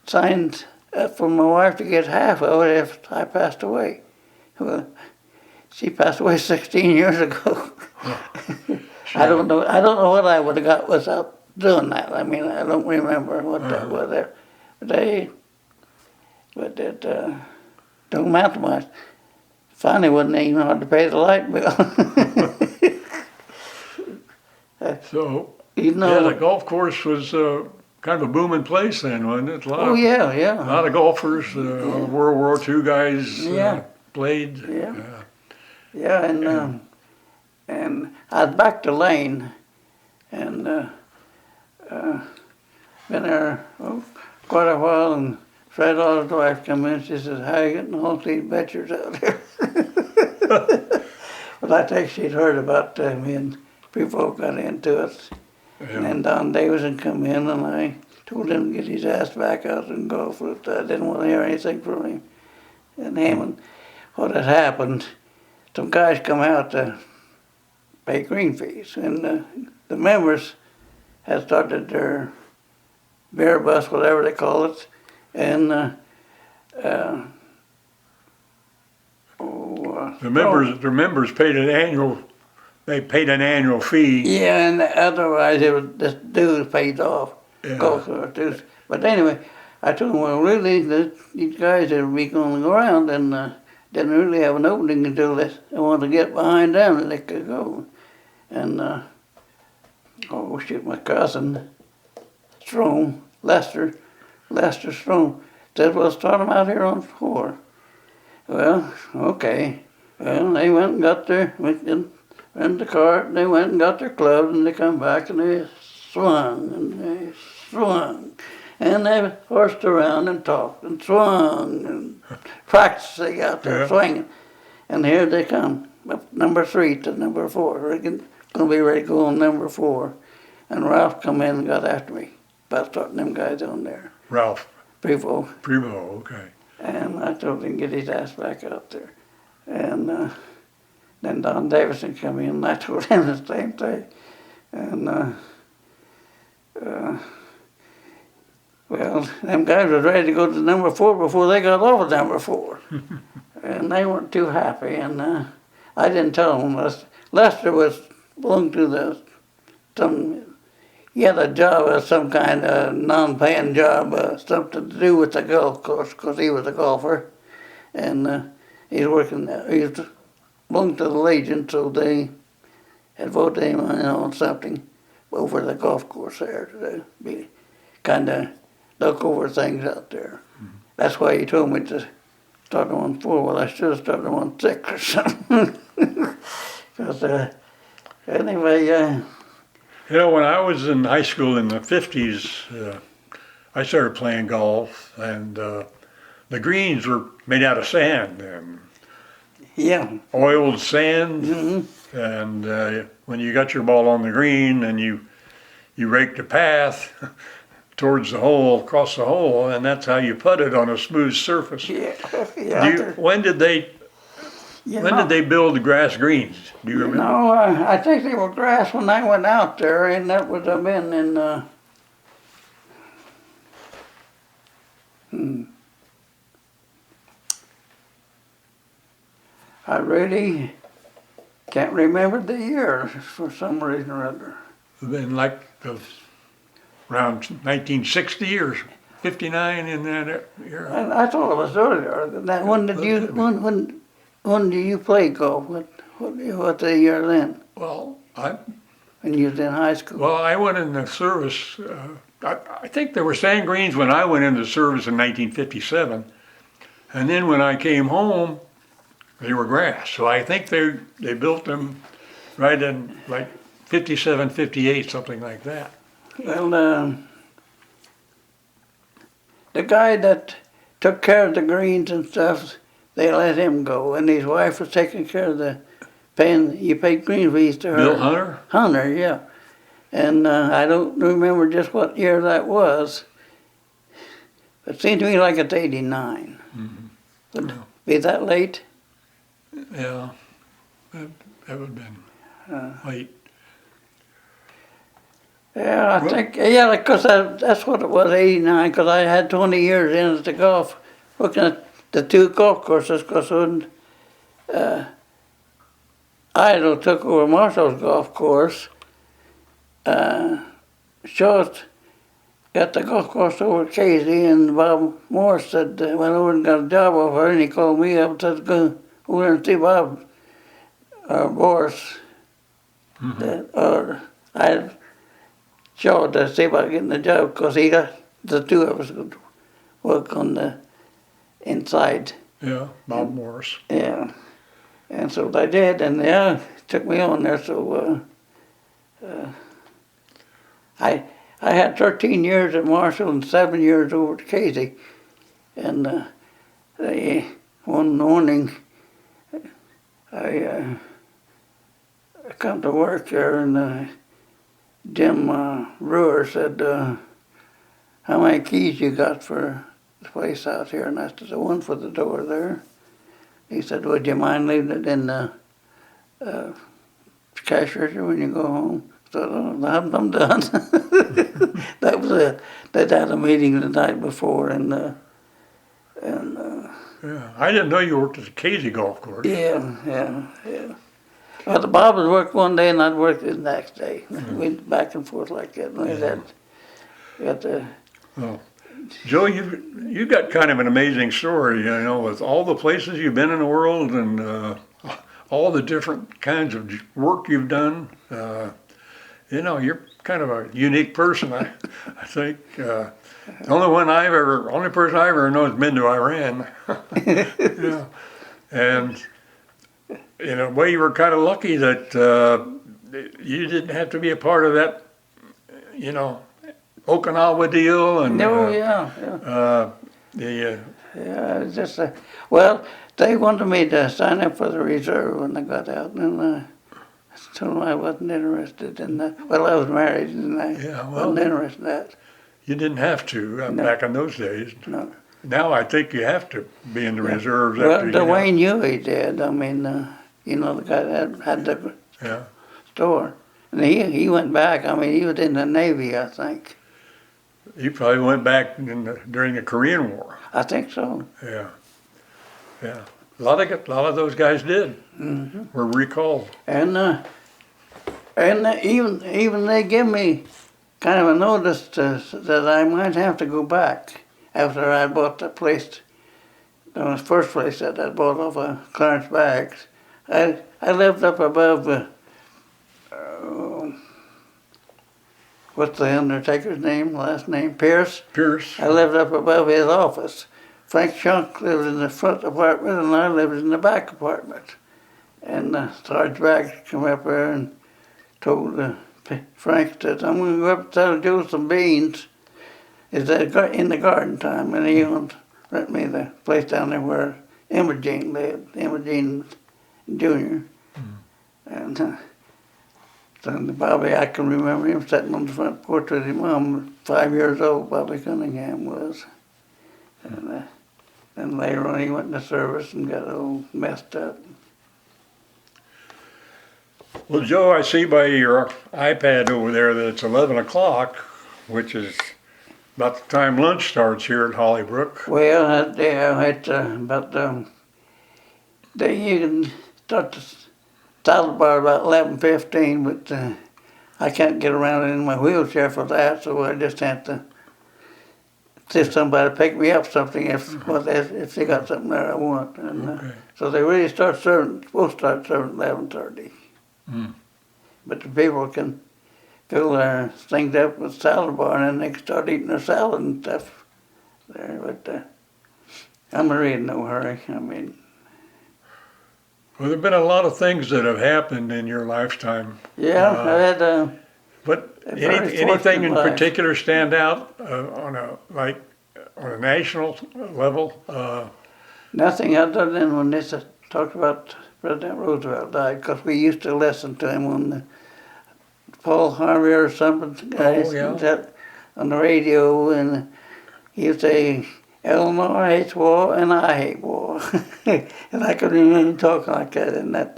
signed up for my wife to get half of it if I passed away. Well, she passed away 16 years ago. I don't know. I don't know what I would have got without doing that. I mean, I don't remember what that was there, but it don't amount to much. Finally, wasn't even hard to pay the light bill. So, You know, yeah, the golf course was kind of a booming place then, wasn't it? oh yeah, A yeah, lot of golfers, World War II guys Yeah. played. Yeah. yeah, and I was back to Lane, and been there quite a while, and Fred Otto's wife come in, she says, "How you getting all these betchers out here?" But I think she'd heard about me and people got into it. Yeah. And then Don Davison come in, and I told him to get his ass back out and golf with. I didn't want to hear anything from him. And what had happened, some guys come out to pay green fees, and the members had started their beer bus, whatever they call it, and The members paid an annual. They paid an annual fee. yeah, and otherwise it was this dues paid off. Yeah. Golf dues. But anyway, I told them, well, really, these guys that be going around and didn't really have an opening until they wanted to get behind them and they could go. And oh shoot, my cousin Strom, Lester Strom, said, "Well, start them out here on 4." Well, okay. Well, they went and got their, in the cart, and they went and got their clubs, and they come back and they swung, and they horsed around and talked and swung and practicing out there swinging. And here they come, up number 3 to number 4. They're going to be ready to go on number 4. And Ralph come in and got after me about starting them guys on there. Ralph Prevost. okay. And I told him to get his ass back out there. And then Don Davison come in, and I told him the same thing. And well, them guys was ready to go to number 4 before they got off of number 4. And they weren't too happy. And I didn't tell them. Lester was belonged to he had a job, some kind of non-paying job, something to do with the golf course, because he was a golfer. And he's working there. He belonged to the Legion, so they had voted him on something over the golf course there to be kind of look over things out there. Mm-hmm. That's why he told me to start them on 4. Well, I should have started them on 6 or something. Because anyway. You know, when I was in high school in the 50s, I started playing golf, and the greens were made out of sand. Yeah. Oiled sand, Mm-hmm. and when you got your ball on the green and you raked a path towards the hole, across the hole, and that's how you putted on a smooth surface. Yeah. When did they build the grass greens? Do you remember? No, I think they were grass when I went out there, and that would have been in. I really can't remember the year for some reason or other. Been like around 1960 or 59 in that era. And I thought it was earlier than that. When did you play golf? What the year then? Well, When you was in high school? Well, I went in the service. I think there were sand greens when I went into service in 1957, and then when I came home, they were grass. So I think they built them right in like 57, 58, something like that. Well, the guy that took care of the greens and stuff, they let him go, and his wife was taking care of you paid green fees to her. Bill Hunter? Hunter, yeah. And I don't remember just what year that was. It seemed to me like it's 89. Mm-hmm. Would it be that late? Yeah, that would have been. late. Yeah, I Well- think, yeah, because that's what it was, 89, because I had 20 years in at the golf, looking at the two golf courses, because when Idle took over Marshall's golf course, Short got the golf course over at Casey, and Bob Morris said, went over and got a job offer, and he called me up and said, go over and see Bob, or Morris, or I Short to see about getting the job, because he got, the two of us could work on the inside. Yeah, Bob Morris. Yeah, and so they did, and yeah, took me on there. So I had 13 years at Marshall and 7 years over at Casey, and one morning I come to work there, and Jim Brewer said, "How many keys you got for the place out here?" And I said, "The one for the door there." He said, "Would you mind leaving it in the cash register when you go home?" So I'm done. That was it. They'd had a meeting the night before, and Yeah, I didn't know you worked at the Casey Golf Course. yeah. Well, the Bob would work one day and I'd work the next day. We'd back and forth like that. And we got the Oh. Joe, you got kind of an amazing story, you know, with all the places you've been in the world and all the different kinds of work you've done. You know, you're kind of a unique person. I think the only person I ever know has been to Iran. Yeah, and in a way, you were kind of lucky that you didn't have to be a part of that, you know, Okinawa deal and it's just well, they wanted me to sign up for the reserve when I got out, and I told them I wasn't interested in that. Well, I was married, and I wasn't interested in that. You didn't have to back in those days. No. Now I think you have to be in the reserves. Well, after you get out. Dwayne Huey did. I mean, you know, the guy that had the store, and he went back. I mean, he was in the Navy, I think. He probably went back during the Korean War. I think so. Yeah. A lot of those guys did. Were recalled. And even they give me kind of a notice that I might have to go back after I bought the place, the first place that I bought off of Clarence Bags. I lived up above, what's the undertaker's name, last name? Pierce? Pierce. I lived up above his office. Frank Shunk lived in the front apartment and I lived in the back apartment. And Sarge Bags came up there and told Frank that I'm going to go up and tell Joe some beans. Is that in the garden time? And he rent me the place down there where Imogene lived, Imogene Jr. And so Bobby, I can remember him sitting on the front porch with his mom, 5 years old, Bobby Cunningham was. And then later on he went into service and got all messed up. Well, Joe, I see by your iPad over there that it's 11 o'clock, which is about the time lunch starts here at Hollybrook. Well, it's about you can start the salad bar about 11:15, but I can't get around in my wheelchair for that, so I just have to see if somebody pick me up something if they got something there I want. And so they really supposed to start serving at 11:30. But the people can fill their things up with salad bar and then they can start eating their salad and stuff there. But I'm really in no hurry. I mean, Well, there have been a lot of things that have happened in your lifetime. yeah, I had But very anything in fortunate life. particular stand out on a national level? nothing other than when this talked about President Roosevelt died, because we used to listen to him on the Paul Harvey or something guys on the radio, and he would say, "Eleanor hates war and I hate war," and I could remember him talking like that, and that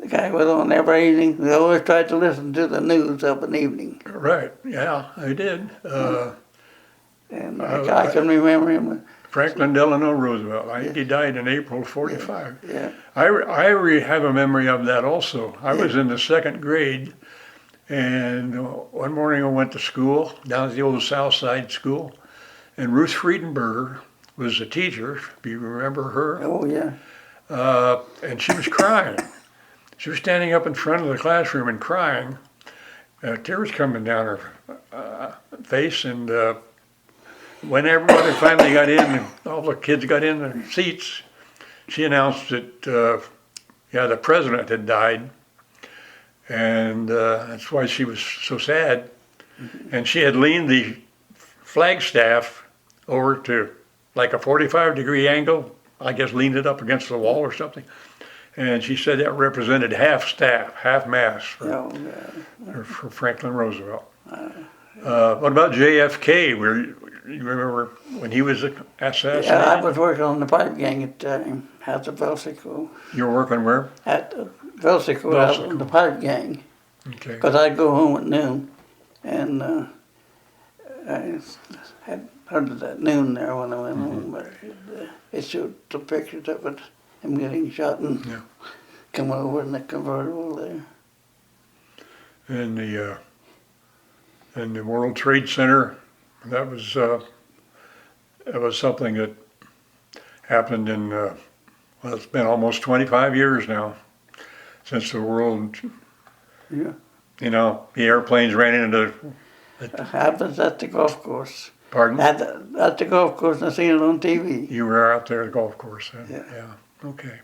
The guy was on every evening. We always tried to listen to the news of an evening. Right, yeah, I did. And I can remember him. Franklin Delano Roosevelt. I think he died in April of '45. Yeah. I have a memory of that also. I was in the second grade, and one morning I went to school, down at the old South Side school, and Ruth Friedenberger was the teacher, if you remember her, Oh, yeah. and she was crying. She was standing up in front of the classroom and crying, tears coming down her face, and when everybody finally got in, and all the kids got in their seats, she announced that, the president had died, and that's why she was so sad. And she had leaned the flagstaff over to like a 45-degree angle, I guess leaned it up against the wall or something. And she said that represented half staff, half mast for Franklin Roosevelt. What about JFK? You remember when he was assassinated? Yeah, I was working on the pipe gang at the time, at the Velsico. You were working where? At the Velsico, out on the pipe gang. Okay. Because I'd go home at noon, and I had heard of that noon there when I went home, but it showed the pictures of it, him getting shot and coming over in the convertible there. And the World Trade Center, that was something that happened in, well, it's been almost 25 years now since the world, Yeah. the airplanes ran into. It happens at the golf course. Pardon? At the golf course, and I seen it on TV. You were out there at the golf course then? Yeah. Okay.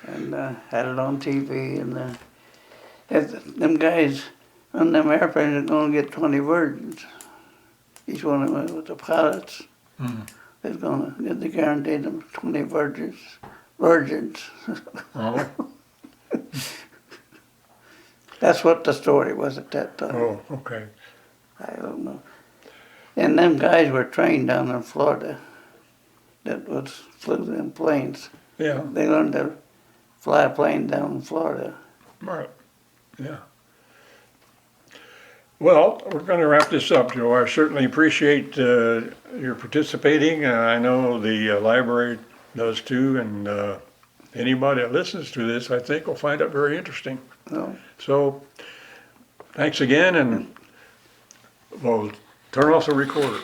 And had it on TV, and them guys on them airplanes are going to get 20 virgins. Each one of them with the pilots. They're going to get the guaranteed them 20 virgins. Oh. That's what the story was at that time. Oh, okay. I don't know. And them guys were trained down in Florida. That flew them planes. Yeah. They learned to fly a plane down in Florida. Right. Yeah. Well, we're going to wrap this up, Joe. I certainly appreciate your participating. I know the library does too, and anybody that listens to this, I think, will find it very interesting. Oh. So, thanks again, and we'll turn off the recorder.